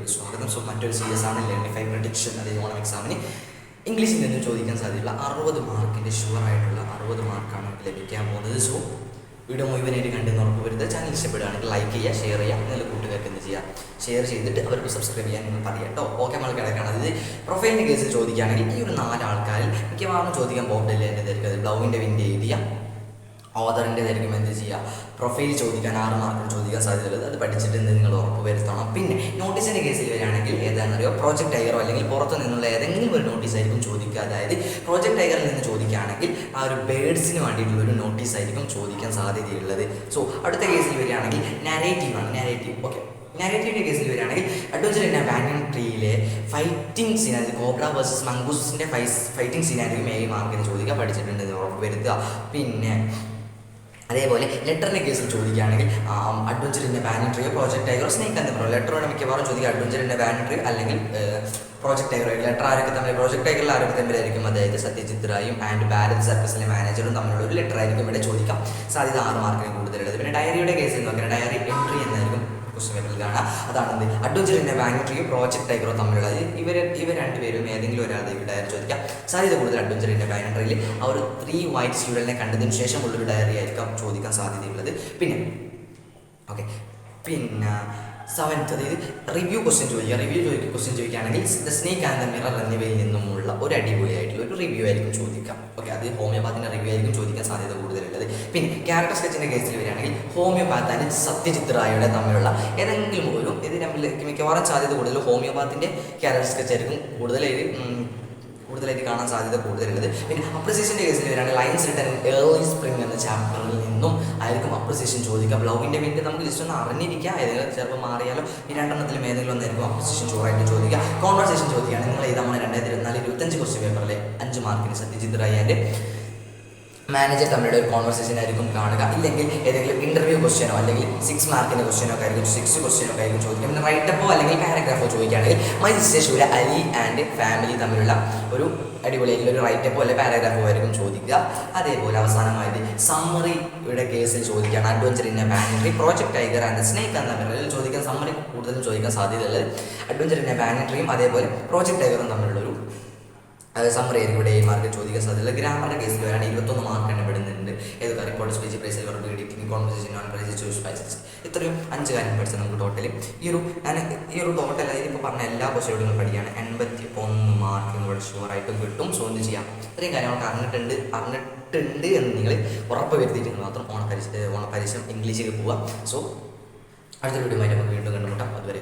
വീഡിയോയിലേക്ക് സ്വാഗതം. സോ മറ്റൊരു സീരീസ് ആണ് ലേണിംഗ് ഫൈവ് പ്രഡിക്ഷൻ. അതായത് ഓണം എക്സാമിന് ഇംഗ്ലീഷിൽ നിന്ന് ചോദിക്കാൻ സാധ്യതയുള്ള 60 മാർക്കിൻ്റെ ഷുവറായിട്ടുള്ള 60 മാർക്കാണ് ലഭിക്കാൻ പോകുന്നത്. സോ വീഡിയോ മുഴുവനായിട്ട് കണ്ടെന്ന് ഉറപ്പ് വരുത്തുക. ചാനൽ ഇഷ്ടപ്പെടുകയാണെങ്കിൽ ലൈക്ക് ചെയ്യുക, ഷെയർ ചെയ്യുക, നല്ല കൂട്ടുകാർക്ക് എന്ത് ചെയ്യുക, ഷെയർ ചെയ്തിട്ട് അവർക്ക് സബ്സ്ക്രൈബ് ചെയ്യാൻ നിങ്ങൾ പറയാം കേട്ടോ. ഓക്കെ, നമ്മൾ കിടക്കണം. അതായത് പ്രൊഫൈലിൻ്റെ കേസിൽ ചോദിക്കുകയാണെങ്കിൽ ഈ ഒരു 4 ആൾക്കാരിൽ മിക്കവാറും ചോദിക്കാൻ പോകട്ടില്ല. എൻ്റെ തിരക്ക് അത് ബ്ലൗവിൻ്റെ വിൻ്റെ എഴുതിയ ഓദറിൻ്റെ ആയിരിക്കും എന്ത് ചെയ്യുക, പ്രൊഫൈൽ ചോദിക്കാൻ 6 മാർക്കിന് ചോദിക്കാൻ സാധ്യതയുള്ളത്. അത് പഠിച്ചിട്ട് നിങ്ങൾ ഉറപ്പ് വരുത്തണം. പിന്നെ നോട്ടീസിൻ്റെ കേസിൽ വരികയാണെങ്കിൽ ഏതാണെന്നറിയോ, പ്രോജക്റ്റ് ടൈഗറോ അല്ലെങ്കിൽ പുറത്തു നിന്നുള്ള ഏതെങ്കിലും ഒരു നോട്ടീസ് ആയിരിക്കും ചോദിക്കുക. അതായത് പ്രോജക്റ്റ് ടൈഗറിൽ നിന്ന് ചോദിക്കുകയാണെങ്കിൽ ആ ഒരു ബേഡ്സിന് വേണ്ടിയിട്ടുള്ള ഒരു നോട്ടീസ് ആയിരിക്കും ചോദിക്കാൻ സാധ്യതയുള്ളത്. സോ അടുത്ത കേസിൽ വരികയാണെങ്കിൽ നാരേറ്റീവാണ്. ഓക്കെ, നാരേറ്റീവിൻ്റെ കേസിൽ വരികയാണെങ്കിൽ അഡ്വഞ്ചർ ഇൻ ബാനിയൻ ട്രീയിലെ ഫൈറ്റിംഗ് സീൻ, അതായത് കോബ്ര വേഴ്സസ് മംഗൂസിൻ്റെ ഫൈറ്റിംഗ് സീനായിരിക്കും 7 മാർക്കിന് ചോദിക്കുക. പഠിച്ചിട്ടുണ്ടെന്ന് ഉറപ്പ് വരുത്തുക. പിന്നെ അതേപോലെ ലെറ്ററിൻ്റെ കേസിൽ ചോദിക്കുകയാണെങ്കിൽ അഡ്വഞ്ചറിൻ്റെ ബാനിയൻ ട്രീയോ പ്രോജക്റ്റ് ടൈഗറോ സ്നേക്ക് എന്ന് പറയുന്നത് ലെറ്ററോടെ മിക്കവാറും ചോദിക്കുക അഡ്വഞ്ചറിൻ്റെ ബാനിയൻ ട്രീ അല്ലെങ്കിൽ പ്രോജക്റ്റ് ടൈഗറോ. ലെറ്റർ ആരൊക്കെ തമ്മിൽ, പ്രോജക്റ്റ് ടൈഗറിൽ ആരൊക്കെ തമ്മിലായിരിക്കും, അതായത് സത്യജിത് റായും ആൻഡ് ഭാരത് സർക്കസിലെ മാനേജറും തമ്മിലുള്ള ഒരു ലെറ്റർ ആയിരിക്കും ഇവിടെ ചോദിക്കാം. സാധ്യത 6 മാർക്കിന് കൂടുതലുള്ളത്. പിന്നെ ഡയറിയുടെ കേസിൽ നോക്കിയാൽ ഡയറി എൻട്രി എന്നായിരിക്കും ക്വസ്റ്റ്യൻ പേപ്പറിൽ കാണാം. അതാണെന്ത് അഡ്വഞ്ചറിൻ്റെ ബാനിയൻ ട്രീയോ പ്രോജക്റ്റ് ടൈഗറോ തമ്മിലുള്ള ഇവർ രണ്ടുപേരും ഏതെങ്കിലും ഒരാളുടെ ഡയറി ചോദിക്കാം. സാധ്യത കൂടുതൽ അഡ്വഞ്ചറിൻ്റെ ബാനിയൻ ട്രീയിൽ ആ ഒരു 3 വൈറ്റ് സ്റ്റുഡലിനെ കണ്ടതിന് ശേഷമുള്ളൊരു ഡയറി ആയിരിക്കാം ചോദിക്കാൻ സാധ്യതയുള്ളത്. പിന്നെ ഓക്കെ, പിന്നെ 7th, അതായത് റിവ്യൂ ക്വസ്റ്റ്യൻ ചോദിക്കുകയാണെങ്കിൽ the snake and the mirror എന്നിവയിൽ നിന്നുമുള്ള ഒരു അടിപൊളിയായിട്ടുള്ള ഒരു റിവ്യൂ ആയിരിക്കും ചോദിക്കാം. ഓക്കെ, അത് ഹോമിയോപാത്തിൻ്റെ റിവ്യൂ ആയിരിക്കും ചോദിക്കാൻ സാധ്യത കൂടുതലുള്ളത്. പിന്നെ ക്യാരക്ടർ സ്കെച്ചിൻ്റെ കേസിൽ വരികയാണെങ്കിൽ ഹോമിയോപാത്ത് ആൻഡ് സത്യജിത് റായുടെ തമ്മിലുള്ള ഏതെങ്കിലും ഒരു ഇത് തമ്മിൽ മിക്കവാറും സാധ്യത കൂടുതൽ ഹോമിയോപാത്തിൻ്റെ ക്യാരക്ടർ സ്കെച്ച് ആയിരിക്കും കൂടുതലായിട്ട് കാണാൻ സാധ്യത കൂടുതലുള്ളത്. പിന്നെ അപ്രിസിയേഷൻ്റെ കേസിൽ വരികയാണെങ്കിൽ ലൈൻസ് റിട്ടൺ ഏർലി സ്പ്രിംഗ് എന്ന ചാപ്റ്ററിൽ നിന്നും ആയിരിക്കും അപ്രിസിയേഷൻ ചോദിക്കുക. ബ്ലൗവിൻ്റെ വേണ്ടി നമുക്ക് ജസ്റ്റ് ഒന്ന് അറിഞ്ഞിരിക്കുക, ഏതെങ്കിലും ചിലപ്പോൾ മാറിയാലോ ഈ 2 ഏതെങ്കിലും ഒന്നായിരിക്കും അപ്രിസിയേഷൻ ഷുവറായിട്ട് ചോദിക്കുക. കോൺവെർസേഷൻ ചോദിക്കുകയാണ്. നിങ്ങൾ നമ്മൾ 2024-25 ക്വസ്റ്റ്യൻ പേപ്പറിലെ 5 മാർക്കിന് സത്യജിത് റായ് ആൻഡ് മാനേജർ തമ്മിലുള്ള ഒരു കോൺവെർസേഷൻ ആയിരിക്കും കാണുക. ഇല്ലെങ്കിൽ ഏതെങ്കിലും ഇൻ്റർവ്യൂ ക്വസ്റ്റ്യനോ അല്ലെങ്കിൽ 6 മാർക്കിൻ്റെ ക്വസ്റ്റ്യനോ ഒക്കെ ആയിരിക്കും 6 ക്വസ്റ്റ്യനോ ഒക്കെ ആയിരിക്കും ചോദിക്കുക. പിന്നെ റൈറ്റപ്പോ അല്ലെങ്കിൽ പാരഗ്രാഫോ ചോദിക്കുകയാണെങ്കിൽ my sister Shura Ali and family തമ്മിലുള്ള ഒരു അടിപൊളിയായിട്ടുള്ള ഒരു റൈറ്റപ്പോ അല്ലെങ്കിൽ പാരഗ്രാഫോ ആയിരിക്കും ചോദിക്കുക. അതേപോലെ അവസാനമായത് സമ്മറിയുടെ കേസിൽ ചോദിക്കുകയാണ്. Adventure in A banyan tree, project tiger and snake എന്ന പേരിൽ ചോദിക്കാൻ സമ്മറി കൂടുതലും ചോദിക്കാൻ സാധ്യതയുള്ളത് അഡ്വഞ്ചർ ഇൻ എ ബാനിയൻ ട്രീയും അതേപോലെ പ്രോജക്റ്റ് ടൈഗറും തമ്മിലുള്ളൊരു സമ്മറി ആയിരിക്കും ഇവിടെ 7 മാർക്ക് ചോദിക്കാൻ സാധ്യത. ഗ്രാമറിൻ്റെ കേസിൽ വരാൻ 21 മാർക്ക് തന്നെ വിടുന്നുണ്ട്. ഏതൊക്കെ report, speech, prize, verb, editing, conversation, non prize, choose spices, ഇത്രയും 5 കാര്യം പഠിച്ചത് നമുക്ക് ടോട്ടലി. ഈ ഒരു ടോട്ടൽ ഇതിപ്പോൾ പറഞ്ഞ എല്ലാ ക്വസ്റ്റ്യനും പഠിക്കുകയാണ് 81 മാർക്ക് ഇവിടെ ഷുവറായിട്ടും കിട്ടും. സോ എന്ത് ചെയ്യാം, ഇത്രയും കാര്യങ്ങളൊക്കെ അറിഞ്ഞിട്ടുണ്ട് എന്ന് നിങ്ങൾ ഉറപ്പ് വരുത്തിയിട്ട് മാത്രം ഓണപരീക്ഷ ഇംഗ്ലീഷിൽ പോവുക. സോ അടുത്ത വീഡിയോ നമുക്ക് വീണ്ടും കണ്ടുമുട്ടാം. അതുവരെ